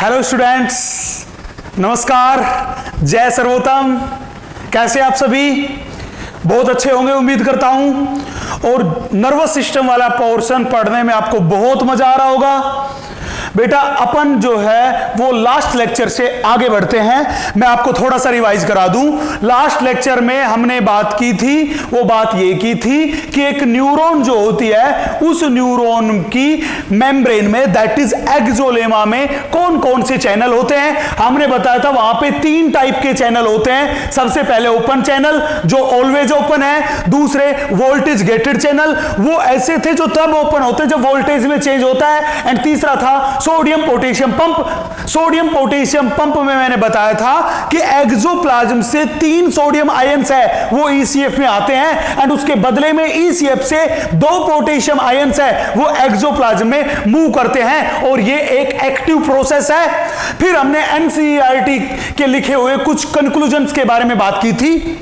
Hello students, नमस्कार, जय सर्वोत्तम। कैसे आप सभी? बहुत अच्छे होंगे उम्मीद करता हूं। और नर्वस सिस्टम वाला पोर्शन पढ़ने में आपको बहुत मजा आ रहा होगा। बेटा अपन जो है वो लास्ट लेक्चर से आगे बढ़ते हैं। मैं आपको थोड़ा सा रिवाइज करा दूं। लास्ट लेक्चर में हमने बात की थी, वो बात ये की थी कि एक न्यूरॉन जो होती है उस न्यूरॉन की मेम्ब्रेन में, दैट इज एक्सोलेमा में, कौन कौन से चैनल होते हैं। हमने बताया था वहां पे 3 टाइप के चैनल होते हैं। सबसे पहले ओपन चैनल जो ऑलवेज ओपन है, दूसरे वोल्टेज गेटेड चैनल, वो ऐसे थे जो तब ओपन होते हैं जब वोल्टेज में चेंज होता है, एंड तीसरा था sodium potassium pump. Sodium potassium pump में मैंने बताया था कि एक्सोप्लाज्म से 3 सोडियम आयंस है वो ईसीएफ में आते हैं, एंड उसके बदले में ईसीएफ से 2 पोटेशियम आयंस है वो एक्सोप्लाज्म में मूव करते हैं, और ये एक एक्टिव प्रोसेस है। फिर हमने एनसीईआरटी के लिखे हुए कुछ कंक्लूजन्स के बारे में बात की थी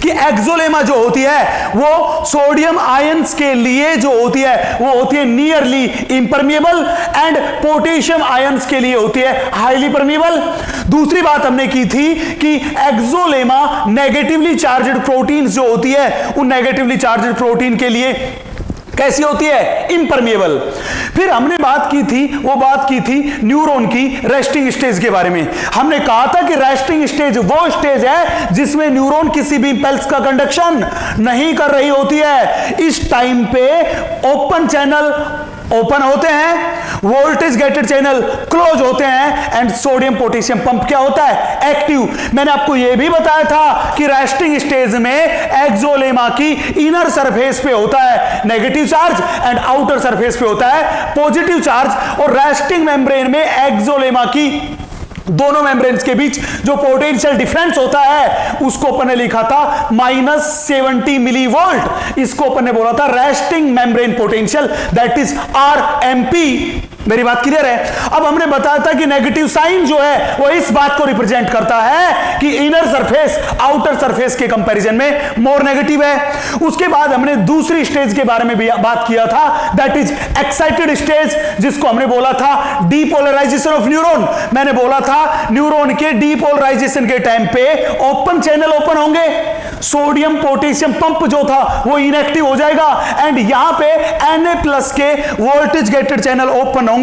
कि एक्सोलेमा जो होती है वो सोडियम आयंस के लिए जो होती है वो होती है नियरली इंपरमिएबल, एंड पोटेशियम आयंस के लिए होती है हाईली परमिएबल। दूसरी बात हमने की थी कि एक्सोलेमा नेगेटिवली चार्ज्ड प्रोटीन जो होती है उन नेगेटिवली चार्ज्ड प्रोटीन के लिए कैसी होती है? इम्परमिएबल। फिर हमने बात की थी न्यूरॉन की रेस्टिंग स्टेज के बारे में। हमने कहा था कि रेस्टिंग स्टेज वो स्टेज है जिसमें न्यूरॉन किसी भी इंपल्स का कंडक्शन नहीं कर रही होती है। इस टाइम पे ओपन चैनल ओपन होते हैं, वोल्टेज गेटेड चैनल क्लोज होते हैं, एंड सोडियम पोटेशियम पंप क्या होता है? एक्टिव। मैंने आपको यह भी बताया था कि रेस्टिंग स्टेज में एक्सोलेमा की इनर सरफेस पे होता है negative charge, and outer surface पे होता है पॉजिटिव चार्ज। और रेस्टिंग मेम्ब्रेन में एक्सोलेमा की दोनों मेम्ब्रेन्स के बीच जो पोटेंशियल डिफरेंस होता है उसको अपन ने लिखा था -70 मिली वोल्ट। इसको अपन ने बोला था resting membrane potential, that is RMP. मेरी बात क्लियर है? अब हमने बताया था कि नेगेटिव साइन जो है वो इस बात को रिप्रेजेंट करता है कि इनर सरफेस आउटर सरफेस के कंपैरिजन में मोर नेगेटिव है। उसके बाद हमने दूसरी स्टेज के बारे में भी बात किया था, दैट इज एक्साइटेड स्टेज, जिसको हमने बोला था डीपोलराइजेशन ऑफ न्यूरॉन। मैंने बोला था न्यूरॉन के डीपोलराइजेशन के टाइम पे ओपन चैनल ओपन होंगे, सोडियम पोटेशियम पंप जो था वो इनएक्टिव हो जाएगा, एंड यहां पे Na+ के वोल्टेज गेटेड चैनल ओपन होंगे,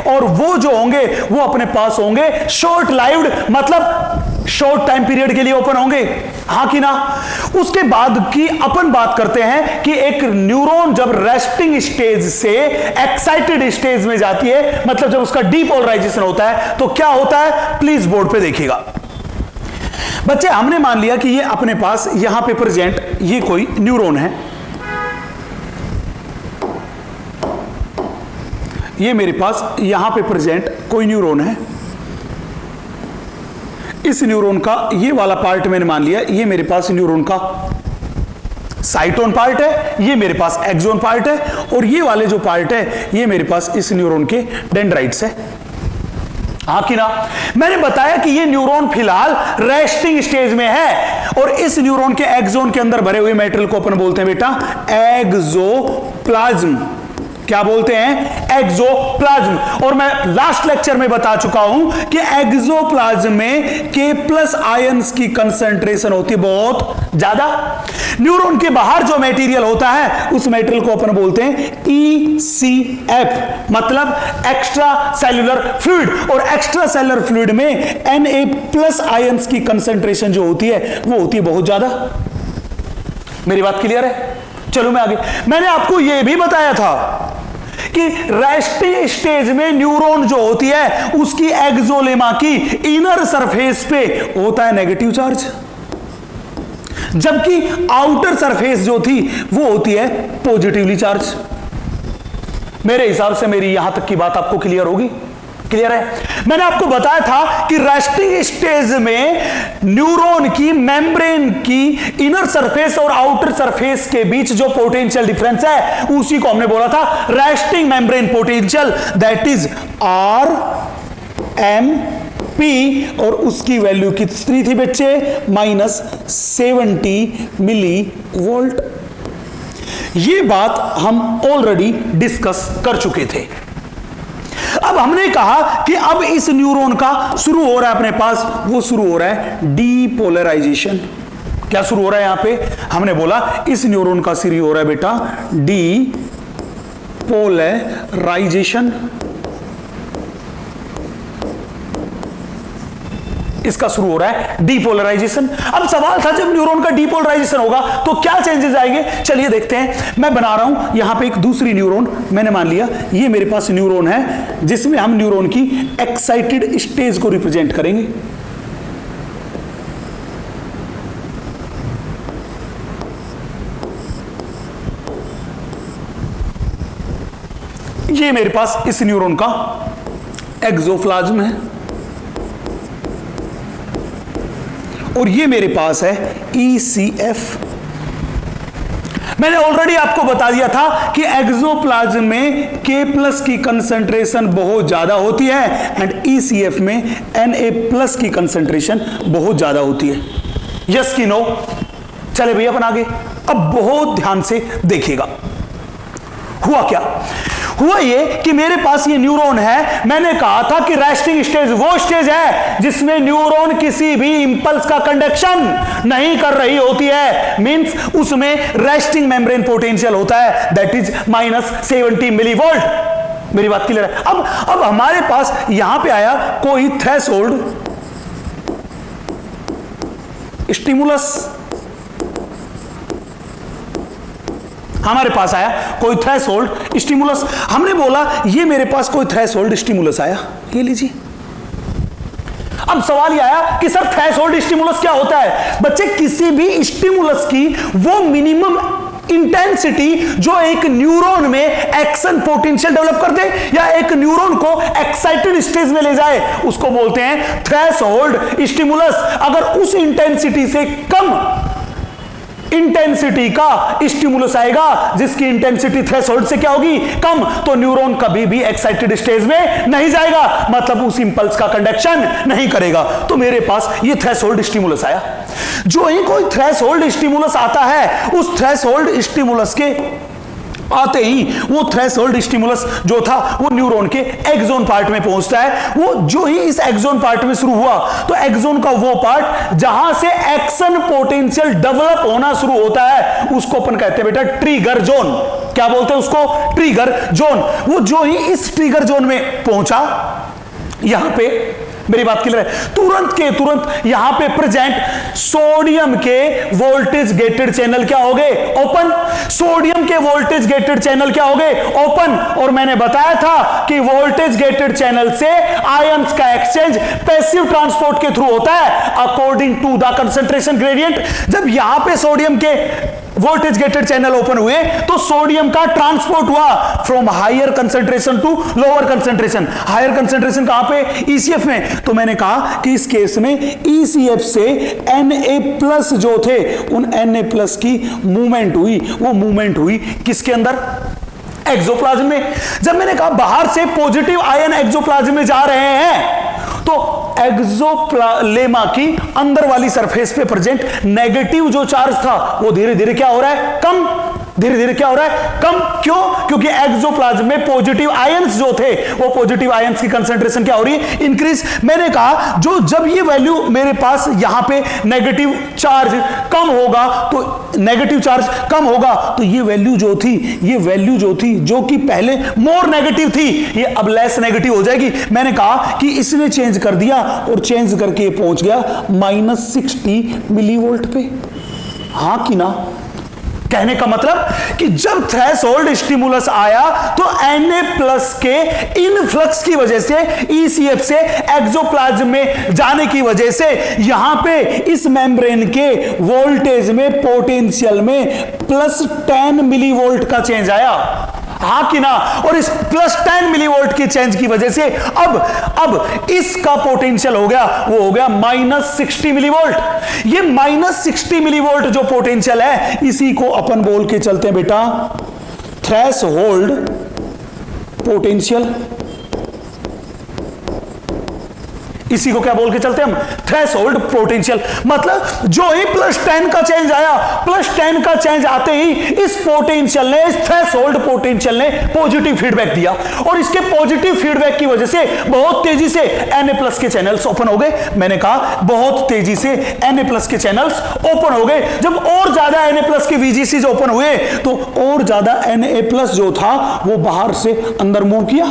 और वो जो होंगे वो अपने पास होंगे शॉर्ट लाइव्ड, मतलब शॉर्ट टाइम पीरियड के लिए ओपन होंगे, हां कि ना। उसके बाद की अपन बात करते हैं कि एक न्यूरॉन जब रेस्टिंग स्टेज से एक्साइटेड स्टेज में जाती है, मतलब जब उसका डीपोलराइजेशन होता है, तो क्या होता है? प्लीज बोर्ड पे देखिएगा बच्चे। हमने मान लिया कि ये अपने पास यहां पे प्रेजेंट ये कोई न्यूरॉन है, ये मेरे पास यहां पे प्रेजेंट कोई न्यूरॉन है। इस न्यूरॉन का ये वाला पार्ट मैंने मान लिया ये मेरे पास न्यूरॉन का साइटोन पार्ट है, ये मेरे पास एक्सोन पार्ट है, और ये वाले जो पार्ट है ये मेरे पास इस न्यूरॉन के डेंड्राइट्स है, हाँ कि ना। मैंने बताया कि ये न्यूरॉन फिलहाल रेस्टिंग स्टेज में है, और इस न्यूरॉन के एक्सोन के अंदर भरे हुए मेटेरियल को अपन बोलते हैं बेटा एक्सोप्लाज्म। क्या बोलते हैं? एक्सोप्लाज्म। और मैं लास्ट लेक्चर में बता चुका हूं कि एक्सोप्लाज्म में K+ आयंस की कंसंट्रेशन होती है बहुत ज्यादा। न्यूरॉन के बाहर जो मटेरियल होता है उस मटेरियल को अपन बोलते हैं ECF, मतलब एक्स्ट्रा सेल्यूलर फ्लूइड, और एक्स्ट्रा सेल्यूलर फ्लूइड में Na+ आयंस की कंसंट्रेशन जो होती है वो होती है बहुत ज्यादा। मेरी बात क्लियर है? चलो मैं आगे। मैंने आपको यह भी बताया था कि रेस्टिंग स्टेज में न्यूरॉन जो होती है उसकी एक्सोलेमा की इनर सरफेस पे होता है नेगेटिव चार्ज, जबकि आउटर सरफेस जो थी वो होती है पॉजिटिवली चार्ज। मेरे हिसाब से मेरी यहां तक की बात आपको क्लियर होगी? क्लियर है? मैंने आपको बताया था कि रेस्टिंग स्टेज में न्यूरॉन की मेम्ब्रेन की इनर सरफेस और आउटर सरफेस के बीच जो पोटेंशियल डिफरेंस है उसी को हमने बोला था resting membrane potential, that is RMP, और उसकी वैल्यू कितनी थी बच्चे? -70 मिली वोल्ट। ये बात हम ऑलरेडी डिस्कस कर चुके थे। अब हमने कहा कि अब इस न्यूरॉन का शुरू हो रहा है अपने पास, वो शुरू हो रहा है डीपोलराइजेशन। क्या शुरू हो रहा है यहां पे? हमने बोला इस न्यूरॉन का शुरू हो रहा है बेटा डीपोलराइजेशन। इसका शुरू हो रहा है डीपोलराइजेशन। अब सवाल था जब न्यूरॉन का डीपोलराइजेशन होगा तो क्या चेंजेस आएंगे? चलिए देखते हैं। मैं बना रहा हूं यहां पे एक दूसरी न्यूरॉन। मैंने मान लिया ये मेरे पास न्यूरॉन है जिसमें हम न्यूरॉन की एक्साइटेड स्टेज को रिप्रेजेंट करेंगे। ये मेरे पास इस न्यूरॉन का एक्सोप्लाज्म है और ये मेरे पास है ECF। मैंने ऑलरेडी आपको बता दिया था कि एक्सोप्लाज्म में K+ की कंसंट्रेशन बहुत ज्यादा होती है एंड ECF में Na+ की कंसंट्रेशन बहुत ज्यादा होती है। यस कि नो? चले भैया अपन आगे। अब बहुत ध्यान से देखिएगा हुआ क्या। हुआ ये कि मेरे पास ये न्यूरॉन है। मैंने कहा था कि रेस्टिंग स्टेज वो स्टेज है जिसमें न्यूरॉन किसी भी इंपल्स का कंडक्शन नहीं कर रही होती है। मींस उसमें रेस्टिंग मेम्ब्रेन पोटेंशियल होता है, दैट इज -70 मिलीवोल्ट। मेरी बात क्लियर है? अब हमारे पास यहां पे आया कोई थ्रेशोल्ड स्टिमुलस। हमारे पास आया कोई थ्रेशोल्ड स्टिमुलस। हमने बोला ये मेरे पास कोई थ्रेशोल्ड स्टिमुलस आया, ये लीजिए। अब सवाल ये आया कि सर थ्रेशोल्ड स्टिमुलस क्या होता है? बच्चे किसी भी स्टिमुलस की वो मिनिमम इंटेंसिटी जो एक न्यूरॉन में एक्शन पोटेंशियल डेवलप कर दे या एक न्यूरॉन को एक्साइटेड स्टेज में ले जाए उसको बोलते हैं थ्रेशोल्ड स्टिमुलस। अगर उस इंटेंसिटी से कम इंटेंसिटी का स्टिमुलस आएगा जिसकी इंटेंसिटी थ्रेशोल्ड से क्या होगी? कम, तो न्यूरॉन कभी भी एक्साइटेड स्टेज में नहीं जाएगा, मतलब उस इंपल्स का कंडक्शन नहीं करेगा। तो मेरे पास ये थ्रेशोल्ड स्टिमुलस आया। जो ही कोई थ्रेशोल्ड स्टिमुलस आता है उस थ्रेशोल्ड स्टिमुलस के आते ही वो थ्रेशोल्ड स्टिमुलस जो था वो न्यूरॉन के एक्सोन पार्ट में पहुंचता है। वो जो ही इस एक्सोन पार्ट में शुरू हुआ तो एक्सोन का वो पार्ट जहां से एक्शन पोटेंशियल डेवलप होना शुरू होता है उसको अपन कहते हैं बेटा ट्रिगर जोन। क्या बोलते हैं उसको? Trigger zone. वो जो ही इस ट्रिगर जोन में पहुंचा, यहां पे मेरी बात क्लियर है, तुरंत के तुरंत यहां पे प्रेजेंट सोडियम के वोल्टेज गेटेड चैनल क्या हो गए? ओपन। सोडियम के वोल्टेज गेटेड चैनल क्या हो गए? ओपन। और मैंने बताया था कि वोल्टेज गेटेड चैनल से आयंस का एक्सचेंज पैसिव ट्रांसपोर्ट के थ्रू होता है according to the concentration gradient. जब यहां पे सोडियम के वोल्टेज गेटेड चैनल ओपन हुए तो सोडियम का ट्रांसपोर्ट हुआ from higher concentration to lower concentration. Higher concentration कहां पे? ECF में। तो मैंने कहा कि इस केस में ECF से Na+ जो थे उन Na+ की मूवमेंट हुई। वो मूवमेंट हुई किसके अंदर? एक्सोप्लाज्म में। जब मैंने कहा बाहर से पॉजिटिव आयन एक्सोप्लाज्म में जा रहे हैं तो एक्सोप्लेमा की अंदर वाली सरफेस पे प्रेजेंट नेगेटिव जो चार्ज था वो धीरे धीरे क्या हो रहा है? कम। धीरे धीरे क्या हो रहा है? कम। क्यों? क्योंकि एक्सोप्लाज्म में पॉजिटिव आयंस जो थे वो पॉजिटिव आयंस की कंसंट्रेशन क्या हो रही है? इंक्रीज। मैंने कहा जो जब ये वैल्यू मेरे पास यहां पे नेगेटिव चार्ज कम होगा तो नेगेटिव चार्ज कम होगा तो ये वैल्यू जो थी, ये वैल्यू जो थी जो कि पहले मोर नेगेटिव थी ये अब लेस नेगेटिव हो जाएगी। मैंने कहा कि इसने चेंज कर दिया और चेंज करके ये पहुंच गया -60 मिलीवोल्ट पे। हां कि ना? कहने का मतलब कि जब थ्रेशोल्ड स्टिमुलस आया तो Na+ के इनफ्लक्स की वजह से ECF से एक्सोप्लाज्म में जाने की वजह से यहां पे इस मेम्ब्रेन के वोल्टेज में पोटेंशियल में +10 मिलीवोल्ट का चेंज आया। हाँ कि ना? और इस +10 मिलीवोल्ट की चेंज की वजह से अब इसका पोटेंशियल हो गया, वो हो गया -60 मिलीवोल्ट। ये -60 मिलीवोल्ट जो पोटेंशियल है इसी को अपन बोल के चलते हैं बेटा थ्रेशोल्ड पोटेंशियल। इसी को क्या बोल के चलते हम, थ्रेशोल्ड पोटेंशियल। मतलब जो ही +10 का चेंज आया, +10 का चेंज आते ही इस पोटेंशियल ने, इस थ्रेशोल्ड पोटेंशियल ने पॉजिटिव फीडबैक दिया, और इसके पॉजिटिव फीडबैक की वजह से बहुत तेजी से Na+ के चैनल्स ओपन हो गए। मैंने कहा बहुत तेजी से Na+ के चैनल्स ओपन हो गए। जब और ज्यादा Na+ के VGCs ओपन हुए तो और ज्यादा Na+ जो था वो बाहर से अंदर मूव किया,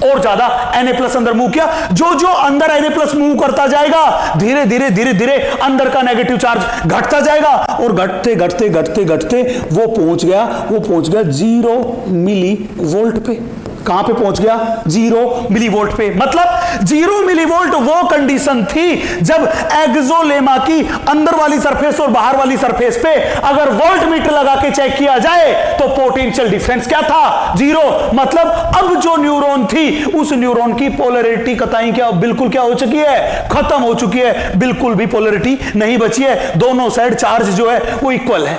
और ज्यादा Na+ अंदर मूव किया। जो जो अंदर Na+ मूव करता जाएगा, धीरे धीरे धीरे धीरे अंदर का नेगेटिव चार्ज घटता जाएगा, और घटते घटते घटते घटते वो पहुंच गया 0 मिलीवोल्ट पे। कहां पे पहुंच गया, 0 मिलीवोल्ट पे। मतलब 0 मिलीवोल्ट वो कंडीशन थी जब एक्सोलेमा की अंदर वाली सरफेस और बाहर वाली सरफेस पे अगर वोल्ट मीटर लगा के चेक किया जाए तो पोटेंशियल डिफरेंस क्या था, 0। मतलब अब जो न्यूरॉन थी उस न्यूरॉन की पोलैरिटी कतई क्या, बिल्कुल क्या हो चुकी है, खत्म हो चुकी है, बिल्कुल भी पोलैरिटी नहीं बची है। दोनों साइड चार्ज जो है वो इक्वल है,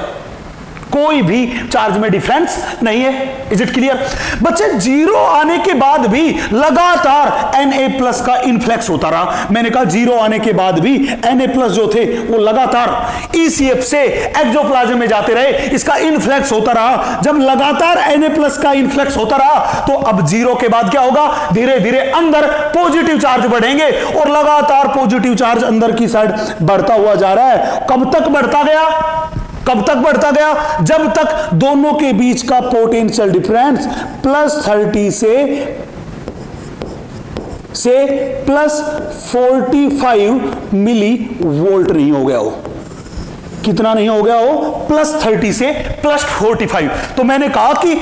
कोई भी चार्ज में डिफरेंस नहीं है। इज इट क्लियर बच्चे? 0 आने के बाद भी लगातार Na+ का इन्फ्लेक्स होता रहा। मैंने कहा 0 आने के बाद भी Na+ जो थे वो लगातार ECF से एक्सोप्लाज्म में जाते रहे, इसका इन्फ्लेक्स होता रहा। जब लगातार Na+ का इन्फ्लेक्स होता रहा तो अब 0 के बाद क्या होगा, धीरे धीरे अंदर पॉजिटिव चार्ज बढ़ेंगे, और लगातार पॉजिटिव चार्ज अंदर की साइड बढ़ता हुआ जा रहा है। कब तक बढ़ता गया, कब तक बढ़ता गया, जब तक दोनों के बीच का पोटेंशियल डिफरेंस +30 से +45 मिलीवोल्ट नहीं हो गया हो। कितना नहीं हो गया हो, +30 से +45। तो मैंने कहा कि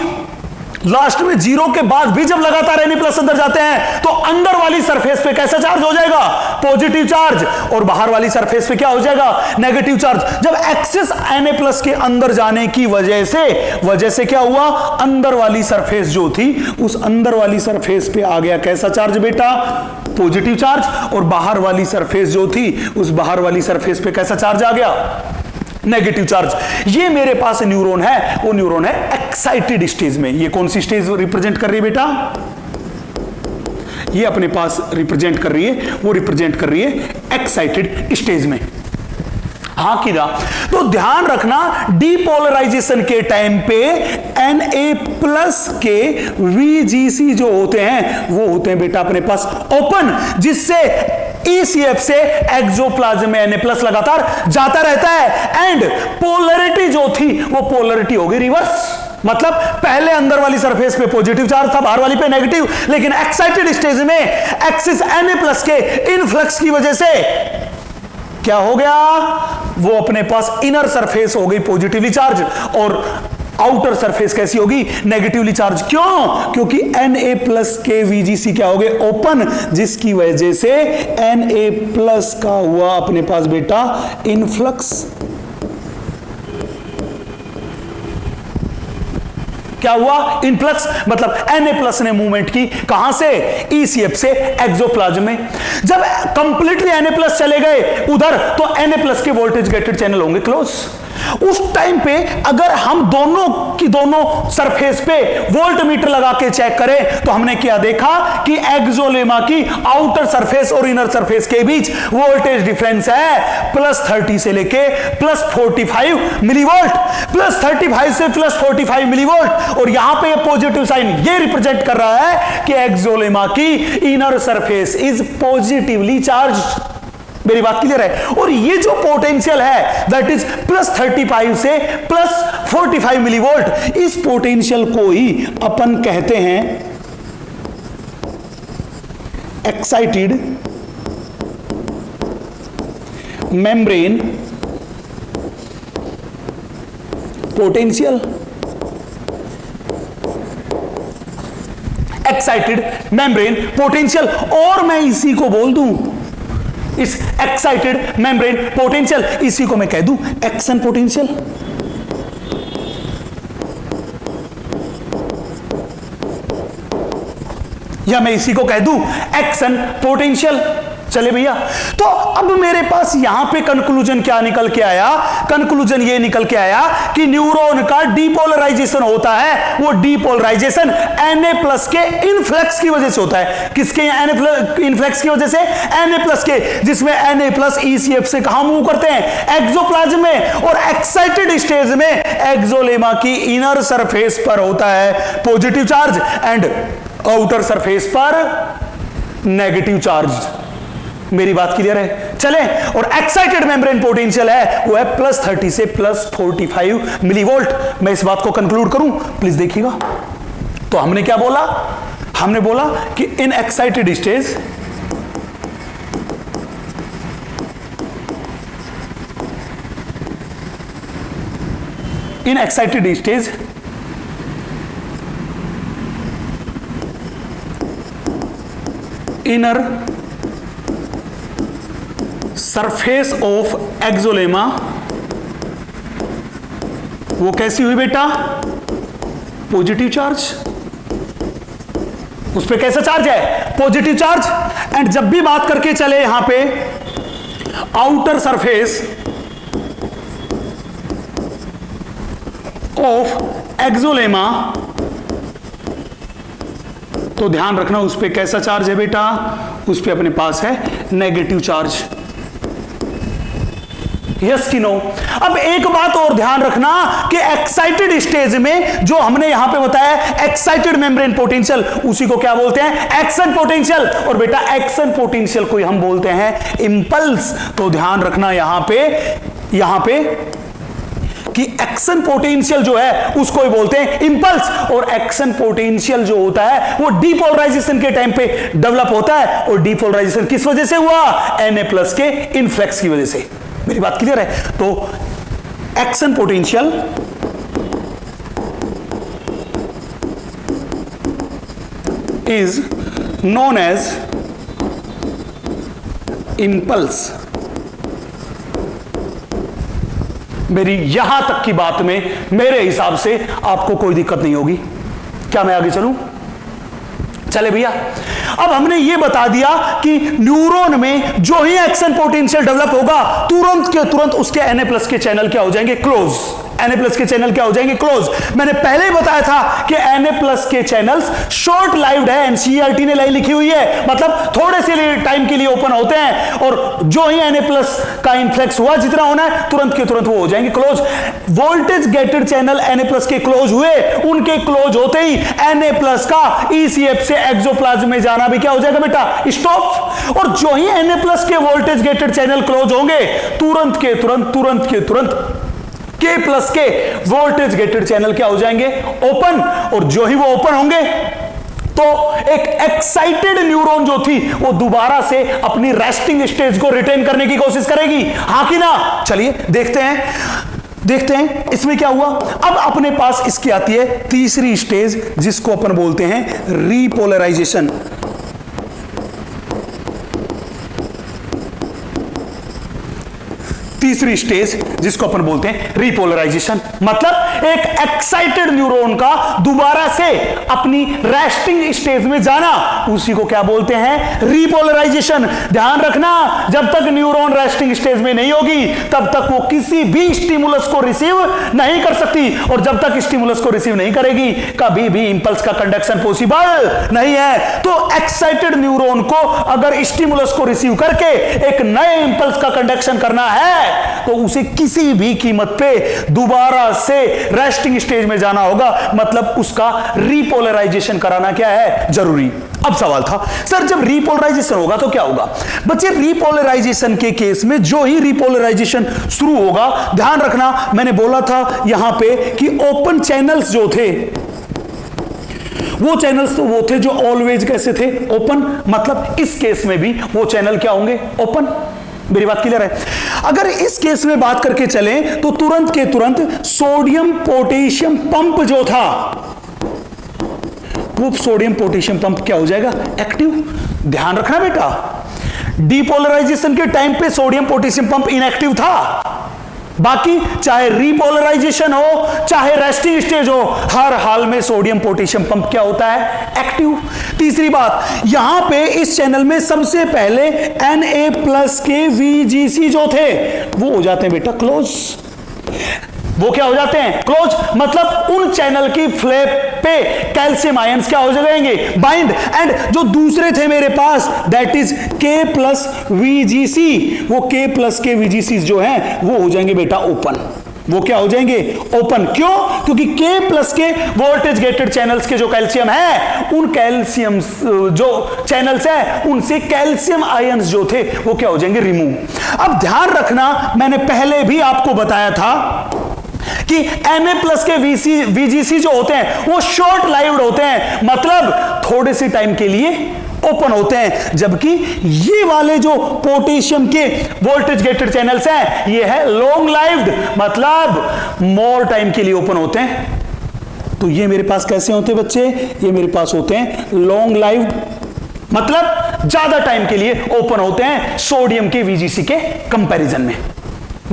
लास्ट में 0 के बाद भी जब लगातार Na+ अंदर जाते हैं तो अंदर वाली सरफेस पे कैसा चार्ज हो जाएगा, पॉजिटिव चार्ज, और बाहर वाली सरफेस पे क्या हो जाएगा, नेगेटिव चार्ज। जब एक्सेस Na+ के अंदर जाने की वजह से क्या हुआ, अंदर वाली सरफेस जो थी उस अंदर वाली सरफेस पे आ गया कैसा चार्ज बेटा, पॉजिटिव चार्ज, और बाहर वाली सरफेस जो थी उस बाहर वाली सरफेस पे कैसा चार्ज आ गया, नेगेटिव चार्ज। ये मेरे पास न्यूरॉन है, वो न्यूरॉन है एक्साइटेड स्टेज में। ये कौन सी स्टेज रिप्रेजेंट कर रही है बेटा, ये अपने पास रिप्रेजेंट कर रही है, वो रिप्रेजेंट कर रही है एक्साइटेड स्टेज में। हाँ कि ना? तो ध्यान रखना डीपोलराइजेशन के टाइम पे Na+ के VGC जो होते हैं वो होते हैं बेटा अपने पास ओपन, जिससे ECF से एक्सोप्लाज्म में Na+ लगातार जाता रहता है, एंड पोलैरिटी जो थी वो पोलैरिटी हो गई रिवर्स। मतलब पहले अंदर वाली सरफेस पे पॉजिटिव चार्ज था, बाहर वाली पे नेगेटिव, लेकिन एक्साइटेड स्टेज में एक्सिस Na+ के इनफ्लक्स की वजह से क्या हो गया, वो अपने पास इनर सरफेस हो गई पॉजिटिवली चार्ज, और आउटर सरफेस कैसी होगी, नेगेटिवली चार्ज। क्यों? क्योंकि Na+ के VGC क्या हो गए, ओपन, जिसकी वजह से Na+ का हुआ अपने पास बेटा इनफ्लक्स। क्या हुआ, इनफ्लक्स। मतलब Na+ ने मूवमेंट की कहां से, ECF से एक्सोप्लाज्म में। जब कंप्लीटली Na+ चले गए उधर तो Na+ के वोल्टेज गेटेड चैनल होंगे क्लोज। उस टाइम पे अगर हम दोनों की दोनों सरफेस पे वोल्ट मीटर लगा के चेक करें तो हमने क्या देखा कि एक्सोलेमा की आउटर सरफेस और इनर सरफेस के बीच वोल्टेज डिफरेंस है +30 से लेके +45 मिलीवोल्ट, +35 से +45 मिलीवोल्ट। और यहां पे पॉजिटिव साइन ये रिप्रेजेंट कर रहा है कि एक्सोलेमा की inner surface is positively charge. मेरी बात क्लियर है? और ये जो पोटेंशियल है दैट इज +35 से +45 मिलीवोल्ट, इस पोटेंशियल को ही अपन कहते हैं excited membrane potential. Excited membrane potential, और मैं इसी को बोल दूं, इस एक्साइटेड मेम्ब्रेन पोटेंशियल, इसी को मैं कह दूं एक्शन पोटेंशियल। या मैं इसी को कह दूं एक्शन पोटेंशियल। चले भैया, तो अब मेरे पास यहां पे कंक्लूजन क्या निकल के आया? कंक्लूजन ये निकल के आया कि न्यूरॉन का डीपोलराइजेशन होता है, वो डीपोलराइजेशन Na+ के इनफ्लक्स की वजह से होता है। किसके इनफ्लक्स की वजह से? Na+ के, जिसमें Na+ ECF से कहां मूव करते हैं? एक्सोप्लाज्म में, और एक्साइटेड स्टेज में एक्सोलेमा की इनर सरफेस पर होता है positive charge and outer surface पर नेगेटिव चार्ज। मेरी बात क्लियर है? चले, और एक्साइटेड मेम्ब्रेन पोटेंशियल है वो है +30 से +45 मिलीवोल्ट। मैं इस बात को कंक्लूड करूं, प्लीज देखिएगा। तो हमने क्या बोला? हमने बोला कि in excited stage inner surface of axolemma वो कैसी हुई बेटा? Positive charge. उस पे कैसा चार्ज है? Positive charge. एंड जब भी बात करके चले यहां पे आउटर सरफेस ऑफ एक्सोलेमा, तो ध्यान रखना उस पे कैसा चार्ज है बेटा? उस पे अपने पास है नेगेटिव चार्ज। यस कि नो? अब एक बात और ध्यान रखना कि एक्साइटेड स्टेज में जो हमने यहां पे बताया एक्साइटेड मेम्ब्रेन पोटेंशियल, उसी को क्या बोलते हैं? Action potential. और बेटा एक्शन पोटेंशियल को हम बोलते हैं इंपल्स। तो ध्यान रखना यहां पे कि एक्शन पोटेंशियल जो है उसको ही बोलते हैं इंपल्स। और एक्शन पोटेंशियल जो होता है वो डीपोलराइजेशन के टाइम पे डेवलप होता है। और डीपोलराइजेशन किस वजह से हुआ? Na+ के इनफ्लक्स की वजह से। मेरी बात क्लियर है? तो action potential is known as impulse. मेरी यहां तक की बात में मेरे हिसाब से आपको कोई दिक्कत नहीं होगी। क्या मैं आगे चलूं? चले भैया, अब हमने ये बता दिया कि न्यूरॉन में जो ही एक्शन पोटेंशियल डेवलप होगा तुरंत के तुरंत उसके Na+ के चैनल क्या हो जाएंगे? क्लोज। Na+ के चैनल क्या हो जाएंगे? क्लोज। मैंने पहले ही बताया था कि Na+ के चैनल्स शॉर्ट लाइव्ड है। एनसीईआरटी ने लाइन लिखी हुई है, मतलब थोड़े से टाइम के लिए ओपन होते हैं, और जो ही Na+ का इन्फ्लक्स हुआ जितना होना है तुरंत के तुरंत वो हो जाएंगे close. Voltage gated channel Na+ के क्लोज हुए, उनके क्लोज होते ही Na+ का ECF से एक्सोप्लाज्म में जाना भी क्या हो जाएगा बेटा? स्टॉप। और जो ही Na+ के वोल्टेज गेटेड चैनल क्लोज होंगे तुरंत के तुरंत K+ के वोल्टेज गेटेड चैनल क्या हो जाएंगे? ओपन। और जो ही वो ओपन होंगे तो एक एक्साइटेड न्यूरॉन जो थी वो दोबारा से अपनी रेस्टिंग स्टेज को रिटेन करने की कोशिश करेगी, हां कि ना? चलिए देखते हैं इसमें क्या हुआ। अब अपने पास इसकी आती है तीसरी स्टेज, जिसको अपन बोलते हैं रीपोलराइजेशन। तीसरी स्टेज जिसको अपन बोलते हैं रीपोलराइजेशन, मतलब एक एक्साइटेड न्यूरॉन का दोबारा से अपनी रेस्टिंग स्टेज में जाना, उसी को क्या बोलते हैं? रीपोलराइजेशन। ध्यान रखना, जब तक न्यूरॉन रेस्टिंग स्टेज में नहीं होगी तब तक वो किसी भी स्टिमुलस को रिसीव नहीं कर सकती, और जब तक स्टिमुलस को रिसीव नहीं करेगी कभी भी इंपल्स का कंडक्शन पॉसिबल नहीं है। तो एक्साइटेड न्यूरॉन को अगर स्टिमुलस को रिसीव करके एक नए इंपल्स का कंडक्शन करना है तो उसे किसी भी कीमत पे दोबारा से रेस्टिंग स्टेज में जाना होगा, मतलब उसका रीपोलराइजेशन कराना क्या है? जरूरी। अब सवाल था सर जब रीपोलराइजेशन होगा तो क्या होगा? बच्चे रीपोलराइजेशन के केस में जो ही रीपोलराइजेशन शुरू होगा, ध्यान रखना मैंने बोला था यहां पे कि ओपन चैनल्स जो थे वो चैनल्स तो वो थे जो ऑलवेज कैसे थे? ओपन। मतलब इस केस में भी वो चैनल क्या होंगे? ओपन। मेरी बात क्लियर है? अगर इस केस में बात करके चलें तो तुरंत के तुरंत सोडियम पोटेशियम पंप जो था वो सोडियम पोटेशियम पंप क्या हो जाएगा? एक्टिव। ध्यान रखना बेटा, डीपोलराइजेशन के टाइम पे सोडियम पोटेशियम पंप इनएक्टिव था, बाकी चाहे रीपोलराइजेशन हो चाहे रेस्टिंग स्टेज हो, हर हाल में सोडियम पोटेशियम पंप क्या होता है? एक्टिव। तीसरी बात, यहां पे इस चैनल में सबसे पहले Na+ के VGC जो थे वो हो जाते हैं बेटा क्लोज। वो क्या हो जाते हैं? क्लोज। मतलब उन चैनल की फ्लैप पे कैल्शियम आयंस क्या हो जाएंगे? बाइंड। एंड जो दूसरे थे मेरे पास दैट इज K+VGC, वो K+ के VGC जो हैं वो हो जाएंगे बेटा ओपन। वो क्या हो जाएंगे? ओपन। क्यों? क्योंकि K+ के वोल्टेज गेटेड चैनल्स के जो कैल्शियम है, उन कैल्शियम जो चैनल्स है उनसे कैल्शियम आयंस जो थे वो क्या हो जाएंगे? रिमूव। अब ध्यान रखना, मैंने पहले भी आपको बताया था कि Na+ के VGC जो होते हैं वो शॉर्ट लाइव्ड होते हैं, मतलब थोड़े से टाइम के लिए ओपन होते हैं, जबकि ये वाले जो पोटेशियम के वोल्टेज गेटेड चैनल्स हैं ये है लॉन्ग लाइव्ड, मतलब मोर टाइम के लिए ओपन होते हैं। तो ये मेरे पास कैसे होते हैं बच्चे? ये मेरे पास होते हैं लॉन्ग लाइव्ड, मतलब ज्यादा टाइम के लिए ओपन होते हैं सोडियम के VGC के कंपैरिजन में।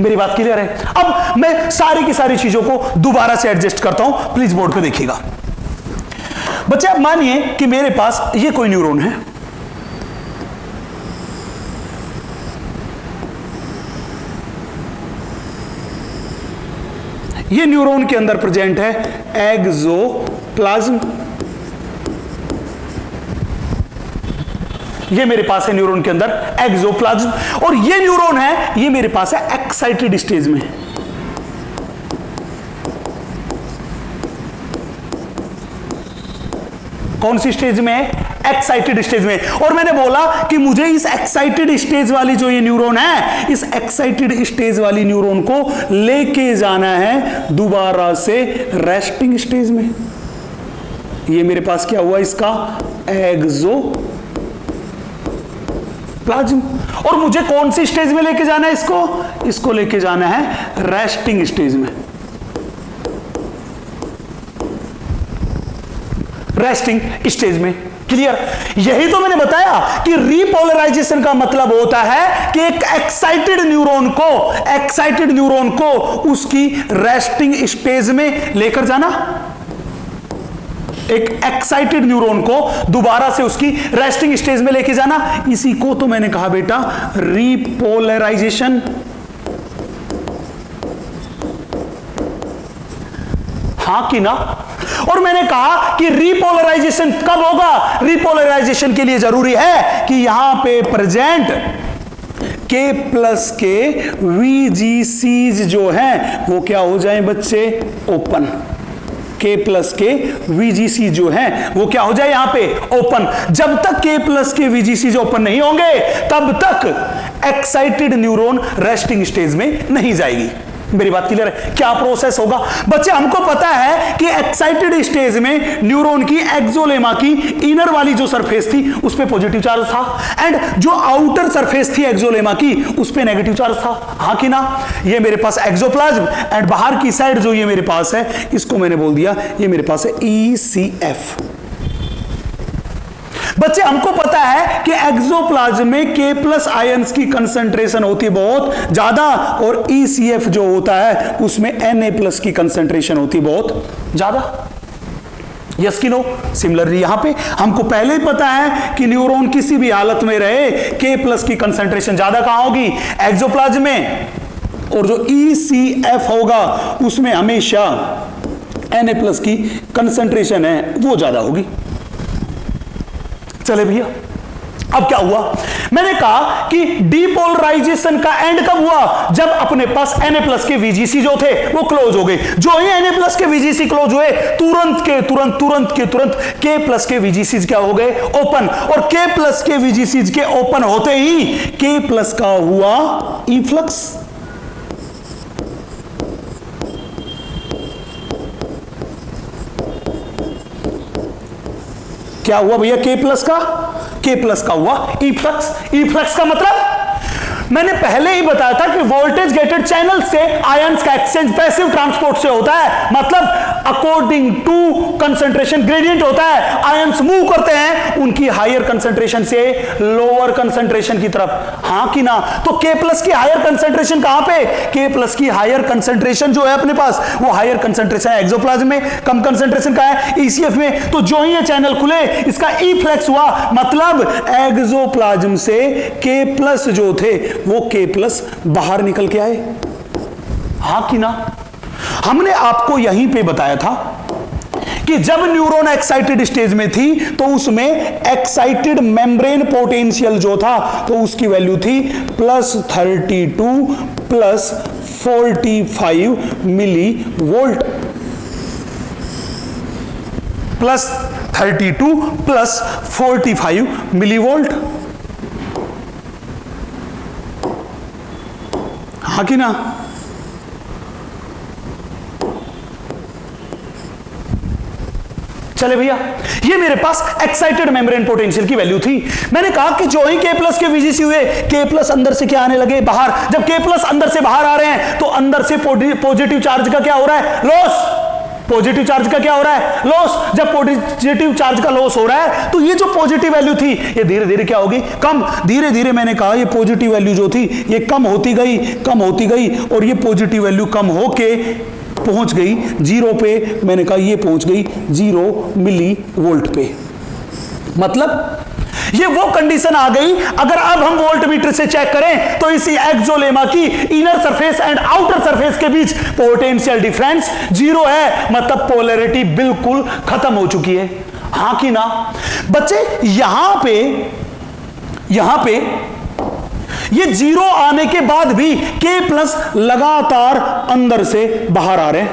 मेरी बात क्लियर है? अब मैं सारी की सारी चीजों को दोबारा से एडजस्ट करता हूं, प्लीज बोर्ड पे देखिएगा। बच्चे अब मानिए कि मेरे पास ये कोई न्यूरॉन है, ये न्यूरॉन के अंदर प्रेजेंट है एक्सोप्लाज्म। ये मेरे पास है न्यूरॉन के अंदर एक्सोप्लाज्म, और ये न्यूरॉन है ये मेरे पास है एक्साइटेड स्टेज में। कौन सी स्टेज में है? एक्साइटेड स्टेज में। और मैंने बोला कि मुझे इस एक्साइटेड स्टेज वाली जो ये न्यूरॉन है, इस एक्साइटेड स्टेज वाली न्यूरॉन को लेके जाना है दोबारा से रेस्टिंग स्टेज में। ये मेरे पास क्या हुआ? इसका एक्सोप्लाज्म। और मुझे कौन सी स्टेज में लेके जाना है इसको? इसको लेके जाना है रेस्टिंग स्टेज में। रेस्टिंग स्टेज में। क्लियर? यही तो मैंने बताया कि रीपोलराइजेशन का मतलब होता है कि एक एक्साइटेड न्यूरॉन को उसकी रेस्टिंग स्टेज में लेकर जाना। एक एक्साइटेड न्यूरॉन को दोबारा से उसकी रेस्टिंग स्टेज में लेके जाना, इसी को तो मैंने कहा बेटा रीपोलराइजेशन। हां कि ना? और मैंने कहा कि रीपोलराइजेशन कब होगा? रीपोलराइजेशन के लिए जरूरी है कि यहां पे प्रेजेंट K+ के VGCs जो हैं वो क्या हो जाएं बच्चे? ओपन। K+ के VGC जो हैं वो क्या हो जाए यहां पे? ओपन। जब तक K+ के VGC ओपन नहीं होंगे तब तक एक्साइटेड न्यूरॉन रेस्टिंग स्टेज में नहीं जाएगी। मेरी बात क्लियर है? क्या प्रोसेस होगा बच्चे? हमको पता है कि एक्साइटेड स्टेज में न्यूरॉन की एक्सोलेमा की इनर वाली जो सरफेस थी उस पे पॉजिटिव चार्ज था, एंड जो आउटर सरफेस थी एक्सोलेमा की उस पे नेगेटिव चार्ज था। हाँ कि ना? ये मेरे पास एक्सोप्लाज्म, एंड बाहर की साइड जो ये मेरे पास है इसको मैंने बोल दिया ये मेरे पास है ECF। बच्चे हमको पता है कि एक्सोप्लाज्म में K+ आयंस की कंसंट्रेशन होती है बहुत ज्यादा, और ECF जो होता है उसमें Na+ की कंसंट्रेशन होती है बहुत ज्यादा। यस कि नो? सिमिलरली यहां पे हमको पहले ही पता है कि न्यूरॉन किसी भी हालत में रहे K+ की कंसंट्रेशन ज्यादा कहां होगी? एक्सोप्लाज्म में। और जो ECF होगा उसमें हमेशा Na+ की कंसंट्रेशन है वो ज्यादा होगी। चले भैया, अब क्या हुआ? मैंने कहा कि डीपोलराइजेशन का एंड कब हुआ? जब अपने पास Na+ के VGC जो थे वो क्लोज हो गए। जो ही Na+ के VGC क्लोज हुए तुरंत K+ के VGC क्या हो गए? ओपन। और K+ के VGC के ओपन होते ही K+ का हुआ इफ्लक्स। क्या हुआ भैया? K+ का हुआ इफ्लक्स। इफ्लक्स का मतलब मैंने पहले ही बताया था कि वोल्टेज गेटेड चैनल से आयंस का एक्सचेंज पैसिव ट्रांसपोर्ट से होता है, मतलब अकॉर्डिंग टू कंसंट्रेशन ग्रेडियंट होता है, आयंस मूव करते हैं उनकी हायर कंसंट्रेशन से लोअर कंसंट्रेशन की तरफ, हां कि ना? तो K प्लस की हायर कंसंट्रेशन कहां पे? K प्लस की हायर कंसंट्रेशन जो है अपने पास, वो हायर कंसंट्रेशन है एक्सोप्लाज्म में, कम कंसंट्रेशन का है ECF में। तो जो ही ये चैनल खुले इसका E फ्लेक्स हुआ, मतलब एक्सोप्लाज्म से K प्लस जो थे वो K प्लस बाहर निकल के आए, हां कि ना? हमने आपको यहीं पे बताया था कि जब न्यूरॉन एक्साइटेड स्टेज में थी तो उसमें एक्साइटेड मेम्ब्रेन पोटेंशियल जो था तो उसकी वैल्यू थी +32 +45 मिली वोल्ट, +32 +45 मिली वोल्ट, हाँ कि ना? चले भैया, ये मेरे पास एक्साइटेड मेम्ब्रेन पोटेंशियल की वैल्यू थी। मैंने कहा कि जो ही K प्लस के VGC हुए, K प्लस अंदर से क्या आने लगे? बाहर। जब K प्लस अंदर से बाहर आ रहे हैं तो अंदर से पॉजिटिव चार्ज का क्या हो रहा है? लॉस। पॉजिटिव चार्ज का क्या हो रहा है? लॉस। जब पॉजिटिव चार्ज का लॉस हो रहा है तो ये जो पॉजिटिव वैल्यू थी ये धीरे धीरे क्या होगी? कम। धीरे धीरे मैंने कहा ये पॉजिटिव वैल्यू जो थी ये कम होती गई, कम होती गई, और ये पॉजिटिव वैल्यू कम होके पहुंच गई 0 पे। मैंने कहा ये पहुंच गई 0 मिली वोल्ट पे। मतलब ये वो कंडीशन आ गई, अगर अब हम वोल्ट मीटर से चेक करें तो इसी एक्सोलेमा की inner surface and outer surface के बीच पोटेंशियल डिफरेंस 0 है, मतलब पोलैरिटी बिल्कुल खत्म हो चुकी है, हां कि ना? बच्चे यहां पे ये 0 आने के बाद भी K प्लस लगातार अंदर से बाहर आ रहे हैं।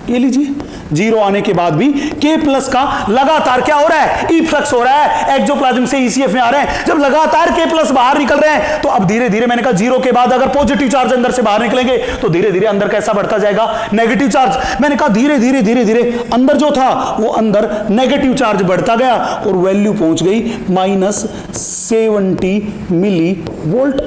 ये लीजिए, 0 आने के बाद भी K प्लस का लगातार क्या हो रहा है? E फ्लक्स हो रहा है, एक्सोप्लाज्म से ECF में आ रहे हैं। जब लगातार K प्लस बाहर निकल रहे हैं तो अब धीरे धीरे, मैंने कहा 0 के बाद अगर पॉजिटिव चार्ज अंदर से बाहर निकलेंगे तो धीरे धीरे अंदर कैसा बढ़ता जाएगा? Negative charge. मैंने कहा धीरे धीरे धीरे धीरे अंदर जो था वो अंदर नेगेटिव चार्ज बढ़ता गया और वैल्यू पहुंच गई -70 मिली वोल्ट।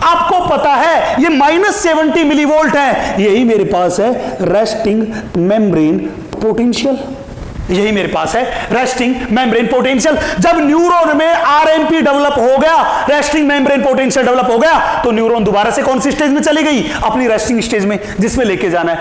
आपको पता है ये -70 मिली वोल्ट है, यही मेरे पास है रेस्टिंग मेम्ब्रेन पोटेंशियल, यही मेरे पास है रेस्टिंग मेम्ब्रेन पोटेंशियल। जब न्यूरॉन में आरएमपी डेवलप हो गया, रेस्टिंग मेम्ब्रेन पोटेंशियल डेवलप हो गया, तो न्यूरॉन दोबारा से कौन सी स्टेज में चली गई? अपनी रेस्टिंग स्टेज में, जिसमें लेके जाना है।